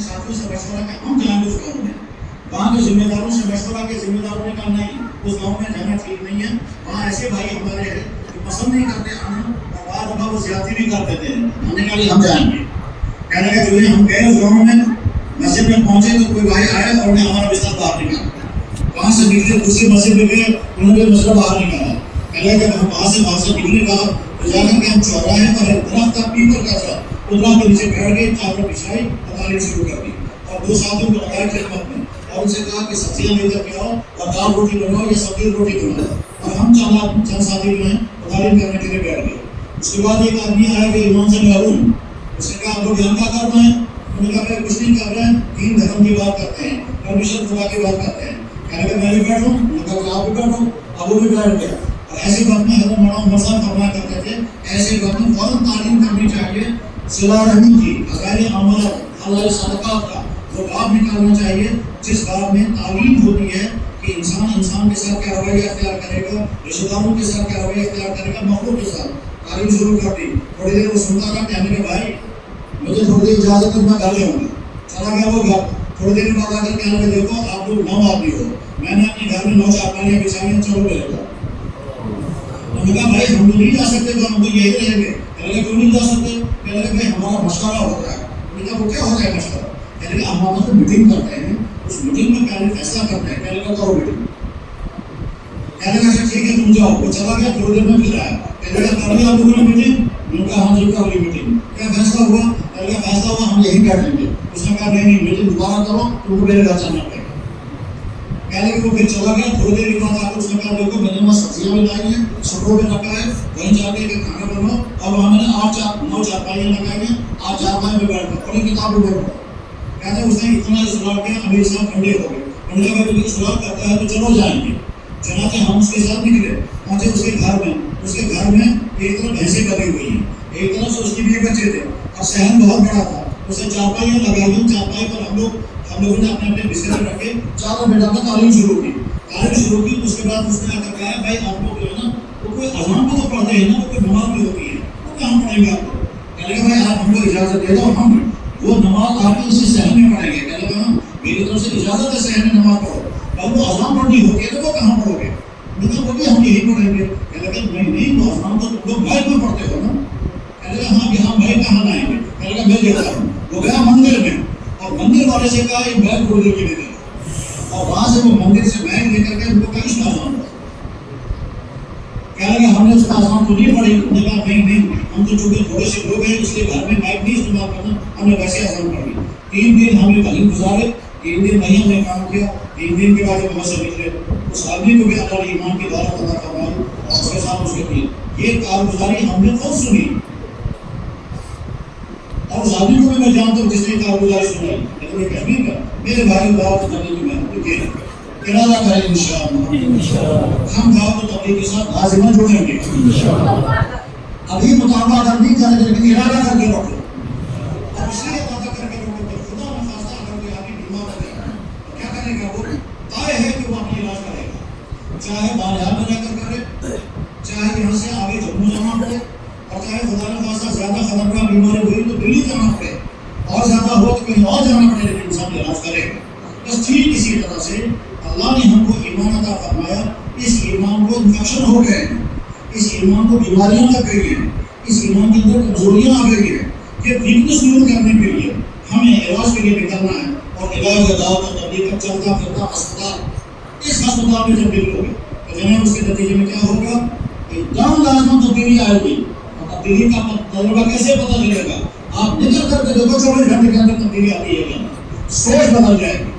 اپنے ساتھیوں سے مشورہ کہ ہم جائیں اس گاؤں میں، وہاں کے ذمہ داروں سے مشورہ کہ ذمہ داروں نے کہا نہیں اس گاؤں میں جانا ٹھیک نہیں ہے، وہاں ایسے بھائی ہمارے ہیں جو پسند نہیں کرتے آنا اور بعض دفعہ وہ زیادتی بھی کر دیتے ہیں. ہم نے کہا ہم جائیں گے. کہنے لگے جو ہم گئے اس گاؤں میں، مسجد میں پہنچے تو کوئی بھائی آیا اور نے ہمارا بستر باہر نکالا. وہاں سے نکلے دوسری مسجد میں گئے، انہوں نے مسئلہ باہر نکالا. کہنے لگے ہم وہاں سے نکلنے کا جا کر کے ہم چوراہے پر ایک درخت تھا پیپل کا تھا، درخت کے نیچے بیٹھ گئے، چادر بچھائی اور تعلیم شروع کر دی اور دو ساتھیوں کو لگائے خدمت میں اور ان سے کہا کہ سبزیاں لے کر کے آؤ اور دال روٹی بناؤ یا سبزی روٹی بناؤ. اور ہم چند ساتھی جو ہیں وہ تعلیم کرنے کے لیے بیٹھ گئے. اس کے بعد ایک آدمی آیا کہ امام سے محروم، اس نے کہا آپ لوگ یہاں کیا کر رہے ہیں؟ انہوں نے کہا کہ کچھ نہیں کر رہے ہیں، دین دھرم کی بات کرتے ہیں، پرمیشن خدا کی بات کرتے ہیں. کہنے لگے میں بھی بیٹھوں، انہوں نے کہا کہ آپ بھی بیٹھو. اب وہ بھی بیٹھ گیا. اور ایسے وقت میں حضرت مولانا عمر صاحب فرمایا کرتے تھے ایسے وقت میں فوراً تعلیم کرنی چاہیے، صلہ رحمی کی، غیر اعمال حلال صدقات کا وہ باب نکالنا چاہیے جس باب میں تعلیم ہوتی ہے کہ انسان کے ساتھ کیا رویہ اختیار کرے گا، رشتہ داروں کے ساتھ کیا رویہ اختیار کرے گا، مخلوق کے ساتھ. تعلیم شروع کر دی. تھوڑی دیر وہ سنتا رہا. کہنے کے بھائی مجھے تھوڑی دیر اجازت ہے، میں گھر جاؤں گا. چلا گیا وہ گھر. تھوڑی دیر بعد آ کر کہنے لگے دیکھو آپ لوگ 9 آدمی ہو، میں نے اپنے گھر میں 9 چارپائیاں بچھائی ہیں، چلو میرے گھر. انہوں نے کہا بھائی ہم تو نہیں جا سکتے تو ہم تو یہی رہیں گے. کہنے لگے کیوں نہیں جا سکتے؟ کہنے لگے بھائی ہمارا مشورہ ہو رہا ہے. انہوں نے کہا وہ کیا ہو رہا ہے مشورہ؟ کہنے لگے ہم آپ سے میٹنگ کرتے ہیں، اس میٹنگ میں پہلے فیصلہ کرتے ہیں. کہنے لگا کرو میٹنگ. کہنے لگا اچھا ٹھیک ہے تم جاؤ. وہ چلا گیا. تھوڑی دیر میں پھر آیا. کہنے لگا کر لی آپ لوگوں نے میٹنگ؟ انہوں نے کہا ہاں جی کر لی میٹنگ. کیا فیصلہ ہوا؟ کہنے لگا فیصلہ ہوا ہم یہی بیٹھیں گے. اس نے کہا نہیں میٹنگ دوبارہ کرو، تم کو میرے گھر چلنا پڑے گا. کہنے لگے وہ پھر چلا گیا. تھوڑی دیر کے بعد آ کر اس نے کہا دیکھو میں نے وہاں سبزیاں بھی لائی ہیں، سٹوں پہ رکھا ہے، وہیں جا کے کھانا بناؤ. اور وہاں میں نے 9 چارپائیاں لگائی ہیں، آپ چارپائی میں بیٹھ کر پڑھی کتاب میں پڑھو. کہتے ہیں اس نے اتنا اصرار کیا امیر صاحب ٹھنڈے ہو گئے. انہوں نے کہا کہ اصرار کرتا ہے تو چلو جائیں گے. چنانچہ ہم اس کے ساتھ نکلے. پہنچے اس کے گھر میں. اس کے گھر میں ایک طرف بھینسیں بندھی ہوئی ہیں، ایک طرف سے اس کے 20 بچے تھے اور صحن بہت بڑا تھا. اس نے چارپائیاں لگائی ہیں. چارپائی پر ہم لوگوں نے اپنے بستر رکھے، چادر بٹھا کر تعلیم شروع کی. اس کے بعد اس نے آ کر کہا بھائی آپ لوگ جو ہے نا وہ کوئی اذان بھی تو پڑھتے ہیں نا، وہ کوئی نماز بھی ہوتی ہے، وہ کہاں پڑھیں گے آپ کو؟ کہنے لگا بھائی آپ ہم کو اجازت دے دو، ہم وہ نماز آپ اسی صحن میں پڑھیں گے. کہنے لگا ہاں میری طرف سے اجازت ہے صحن میں نماز پڑھو. اب وہ اذان پڑھنی ہوتی ہے تو وہ کہاں پڑھو گے؟ لیکن وہ بھی ہم یہی پڑھیں گے. کہنے لگا نہیں وہ اذان تو تم لوگ بھائی میں پڑھتے ہو نا. کہنے لگا ہاں کہ ہم بھائی کہاں لائیں گے؟ کہنے لگا میں دیتا ہوں. وہ گیا مندر میں اور مندر والے سے کہا ایک بیگ تھوڑی دیر کے لیے دے دو، اور وہاں سے وہ مندر سے بیگ لے کر کے ان کو کہیں اس کا اذان پڑھا. کہنے لگا ہم نے اس کا اذان تو نہیں پڑھی. انہوں نے کہا نہیں ہم تو چونکہ تھوڑے سے لوگ ہیں اس لیے گھر میں مائک نہیں استعمال کرنا، ہم نے ویسے اذان پڑھی. 3 دن ہم نے کہیں گزارے. 3 دن وہیں ہم نے کام کیا. 3 دن کے بعد جب وہاں سے نکلے اس آدمی کو بھی اللہ نے ایمان کی دولت عطا فرمائی اور اس کے ساتھ اس کے دین یہ کارگزاری ہم نے خود سنی. اور اس آدمی کو بھی میں جانتا ہوں جس نے کارگزاری سنائی. لیکن یہ کشمیر کا میرے بھائی دعوت کرنے کی محنت ارادہ کریں انشاءاللہ ہم دعوت و تبلیغ کے ساتھ لازمہ جڑیں گے. ابھی مطالبہ اگر نہیں کریں لیکن ارادہ کر کے رکھو. اور اس لیے ارادہ کر کے رکھو کہ خدا نخواستہ اگر کوئی آدمی بیمار ہو جائے تو کیا کرے گا؟ وہ طے ہے کہ وہ اپنا علاج کرے گا، چاہے بازار میں رہ کر کرے، چاہے یہاں سے آگے جموں جانا پڑے، اور چاہے خدا نخواستہ زیادہ خطرناک بیماری ہوئی تو دلی جانا پڑے، اور زیادہ ہو تو کہیں اور جانا پڑے، لیکن انسان علاج کرے گا. بس ٹھیک اسی طرح سے اللہ نے ہم کو ایمان عطا فرمایا. اس ایمان کو انفیکشن ہو گئے ہیں، اس ایمان کو بیماریاں لگ گئی ہیں، اس ایمان کے اندر کمزوریاں آ گئی ہیں. یہ ویکنس دور کرنے کے لیے ہمیں علاج کے لیے نکلنا ہے. اور علاج دعوت و تبلیغ کا چلتا پھرتا ہسپتال. اس ہسپتال میں جب دل ہوگے تو جناب اس کے نتیجے میں کیا ہوگا؟ ایک جان لازمہ تبدیلی آئے گی. اور تبدیلی کا تجربہ کیسے پتہ چلے گا؟ آپ نکل کر کے دیکھو 24 گھنٹے کے اندر تبدیلی آتی ہے. سوچ بدل جائے گی.